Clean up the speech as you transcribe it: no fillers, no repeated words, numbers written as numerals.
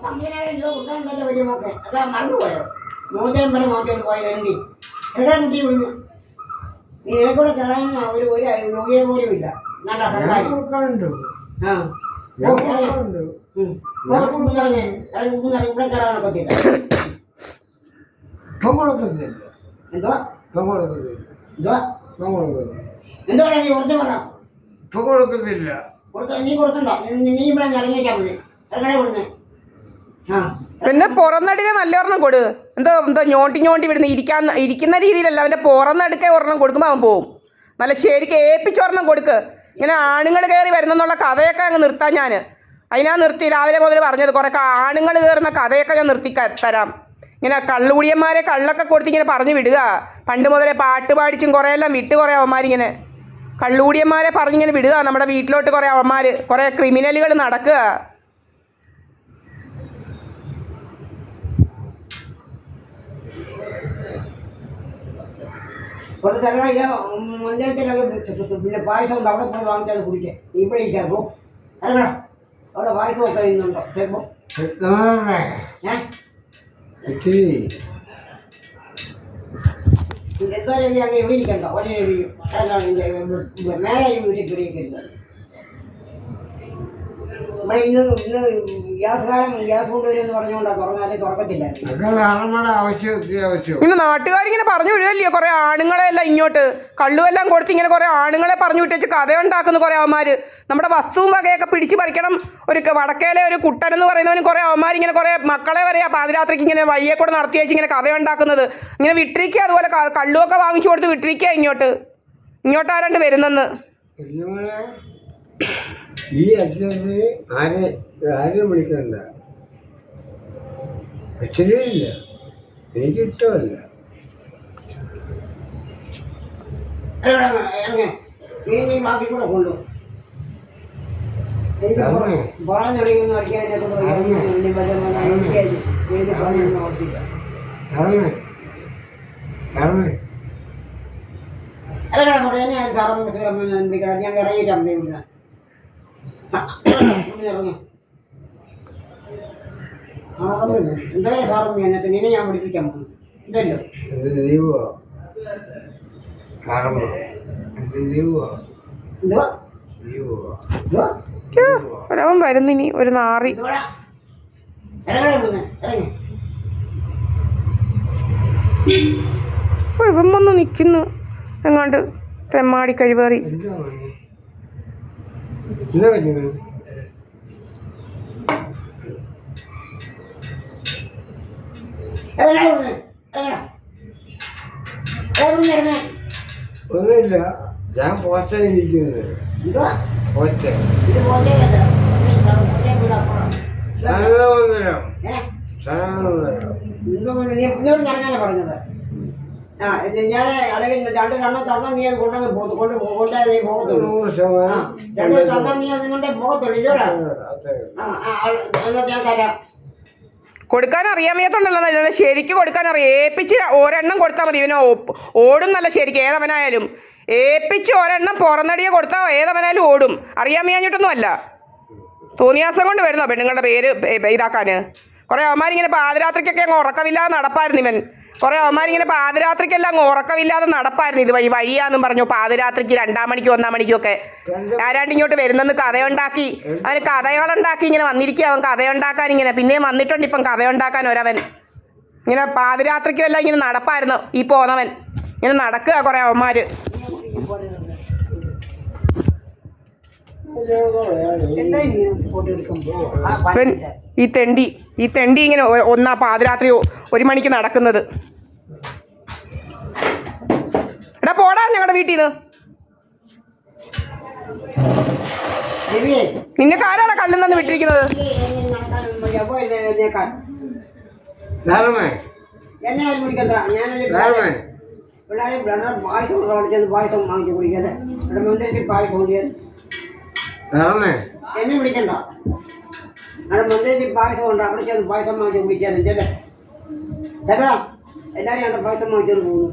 കമ്പനിയാണല്ലോ കൊടുക്കാനുണ്ടല്ലോ വലിയ മോക്കെ. അതാ മറന്നുപോയോ? മോചനം വരെ നോക്കിയൊന്ന് പോയത് എണ്ടി എവിടെ കുട്ടി വിടുന്നു. നീ കൂടെ കയറാൻ ഒരു യോഗ്യ പോലും ഇല്ല. നല്ല കൊടുക്കാനുണ്ട്. ആ ഇവിടെ കയറാനൊക്കത്തില്ല. ഇപ്പം കൊടുക്കത്തില്ല. എന്തുവാ ഇപ്പം കൊടുക്കത്തില്ല. എന്തുവാ ഇപ്പം കൊടുക്കത്തില്ല. എന്തുവാ നീ കുറച്ച് പറ. ഇപ്പം കൊടുക്കത്തില്ല. നീ കൊടുക്കണ്ട. നീ ഇവിടെ ഇറങ്ങിയിട്ടാ മതി. ഇറങ്ങണേ കൊടുന്നേ. ആ പിന്നെ പുറന്നടുക്ക നല്ല ഒരെണ്ണം കൊടു. എന്തോ ഞോണ്ടി ഇരിക്കുന്ന രീതിയിലല്ല, അവൻ്റെ പുറന്നടുക്ക ഒരെണ്ണം കൊടുക്കുമ്പോൾ അവൻ പോവും. നല്ല ശരിക്ക് ഏൽപ്പിച്ചൊരെണ്ണം കൊടുക്ക്. ഇങ്ങനെ ആണുങ്ങൾ കയറി വരുന്നെന്നുള്ള കഥയൊക്കെ അങ്ങ് നിർത്താൻ ഞാൻ അതിനാ നിർത്തി രാവിലെ മുതൽ പറഞ്ഞത്. കുറേ ആണുങ്ങൾ കയറുന്ന കഥയൊക്കെ ഞാൻ നിർത്തി തരാം. ഇങ്ങനെ കള്ളുകുടിയന്മാരെ കള്ളൊക്കെ കൊടുത്ത് ഇങ്ങനെ പറഞ്ഞു വിടുക. പണ്ട് മുതലേ പാട്ട് പാടിച്ചും കുറേ എല്ലാം വിട്ട് കുറേ അവന്മാരിങ്ങനെ കള്ളുകുടിയന്മാരെ പറഞ്ഞിങ്ങനെ വിടുക. നമ്മുടെ വീട്ടിലോട്ട് കുറേ അവന്മാർ, കുറേ ക്രിമിനലുകൾ നടക്കുക. കുറച്ച് തലയില മന്ദിരത്തിലൊക്കെ പിന്നെ പായസം ഉണ്ട്. അവിടെ പോയി വാങ്ങിച്ചത് കുടിക്കുക. ഇവിടെ ഇരിക്കാപ്പോ ഇറങ്ങണം. അവിടെ പായസം ഒക്കെ ഇന്നുണ്ടോ ചിലപ്പോൾ എന്തോ രവി അങ്ങ് എവിടെ ഇരിക്കണ്ടോ? ഒരു രവി മേലെ വീട്ടിൽ കയറിയിരിക്കരുത്. ഇവിടെ ഇന്ന് ഗ്യാസ് കൊണ്ടുവരുമെന്ന് പറഞ്ഞുകൊണ്ടാ തുറന്നാലേ തുറക്കത്തില്ല. ഇന്ന് നാട്ടുകാരിങ്ങനെ പറഞ്ഞു വിടുകയല്ലയോ കുറേ ആണുങ്ങളെല്ലാം ഇങ്ങോട്ട്. കള്ളുമെല്ലാം കൊടുത്ത് ഇങ്ങനെ കുറേ ആണുങ്ങളെ പറഞ്ഞു വിട്ടേച്ച് കഥയുണ്ടാക്കുന്ന കുറേ അവന്മാർ. നമ്മുടെ വസ്തുവും വകയൊക്കെ പിടിച്ച് പറിക്കണം. ഒരു വടക്കേലെ ഒരു കുട്ടൻ എന്ന് പറയുന്നവന് കുറേ അവന്മാരിങ്ങനെ കുറേ മക്കളെ വരെ പാതിരാത്രിക്ക് ഇങ്ങനെ വഴിയെ കൂടെ നടത്തി വെച്ച് ഇങ്ങനെ കഥയുണ്ടാക്കുന്നത്. ഇങ്ങനെ വിട്ടിരിക്കുക. അതുപോലെ കള്ളുമൊക്കെ വാങ്ങിച്ചു കൊടുത്ത് വിട്ടിരിക്കുക ഇങ്ങോട്ടാരാണ്ട് വരുന്നെന്ന്. ഈ അച്ഛന് ആരെയും വിളിക്കണ്ട. അച്ഛനില്ല, എനിക്ക് ഇഷ്ടമല്ല. ബാക്കി കൂടെ കൊണ്ടു പറഞ്ഞൊടിക്കുന്ന ഞാൻ ഇറങ്ങിയിട്ടാണ് എന്താ സാറൊന്നും എന്നിട്ട് നിന്നെ ഞാൻ പഠിപ്പിക്കാൻ പോകുന്നു ഇതല്ലോ. ഒരവൻ വരുന്നിനി ഒരു നാറി. ഇവൻ വന്ന് നിൽക്കുന്നു എങ്ങാണ്ട് തെമ്മാടി കഴിവേറി. ഒന്നുമില്ല, ഞാൻ പോച്ചയിരിക്കുന്നത്. പോച്ച പറഞ്ഞത്. ആ ഞാൻ അല്ലെങ്കിൽ രണ്ട് കണ്ണം തന്നാൽ നീ അത് കൊണ്ടങ്ങ് കൊണ്ടേ നീ പോകത്തുള്ളൂ. രണ്ട് തന്നാൽ നീ അത് കൊണ്ടേ പോകത്തുള്ളൂ. ഇല്ലോടാ ഞാൻ തരാം. കൊടുക്കാൻ അറിയാൻ വയ്യാത്തോണ്ടല്ലോ, ശരിക്കും കൊടുക്കാൻ അറിയാം. ഏൽപ്പിച്ച് ഒരെണ്ണം കൊടുത്താൽ മതി. ഇവന് ഓടും നല്ല ശരിക്കും. ഏതവനായാലും ഏൽപ്പിച്ച് ഒരെണ്ണം പുറന്നടിയെ കൊടുത്താൽ ഏതവനായാലും ഓടും. അറിയാൻ വയ്യാഞ്ഞിട്ടൊന്നും അല്ല. തോന്നിയാസം കൊണ്ട് വരുന്നോ പെണ്ണുങ്ങളുടെ പേര് ഇതാക്കാൻ? കുറേ അവന്മാരിങ്ങനെ പാതിരാത്രിക്കൊക്കെ അങ്ങ് ഉറക്കമില്ലാതെ നടപ്പായിരുന്നു ഇവൻ. കുറേ അവന്മാരിങ്ങനെ പാതിരാത്രിക്കെല്ലാം അങ്ങ് ഉറക്കമില്ലാതെ നടപ്പായിരുന്നു. ഇത് വഴിയാന്നും പറഞ്ഞു പാതിരാത്രിക്ക് 2 മണിക്കും 1 മണിക്കും ഒക്കെ ആരാണ്ട് ഇങ്ങോട്ട് വരുന്നെന്ന് കഥയുണ്ടാക്കി. അവന് കഥകളുണ്ടാക്കി ഇങ്ങനെ വന്നിരിക്കുക. അവൻ കഥയുണ്ടാക്കാൻ ഇങ്ങനെ പിന്നെയും വന്നിട്ടുണ്ട്. ഇപ്പം കഥയുണ്ടാക്കാൻ ഒരവൻ ഇങ്ങനെ പാതിരാത്രിക്കും എല്ലാം ഇങ്ങനെ നടപ്പായിരുന്നു. ഈ പോന്നവൻ ഇങ്ങനെ നടക്കുക കുറേ അവന്മാർ. ഈ തെണ്ടി ഇങ്ങനെ പാതിരാത്രി 1 മണിക്ക് നടക്കുന്നത്. എടാ പോടാ ഞങ്ങളുടെ വീട്ടിൽ നിന്ന്. നിന്നെ ആരാണ് കള്ളിൽ നിന്ന് വിട്ടിരിക്കുന്നത്? എന്നെ വിളിക്കണ്ട. അവിടെ മന്ദിരത്തിൽ പായസം ഉണ്ട്. അവിടെ ചെന്ന് പായസം വാങ്ങിച്ച് കുടിക്കാനും ചെല്ലേ. എല്ലാവരും അവിടെ പായസം വാങ്ങിച്ചോണ്ട് പോകുന്നു.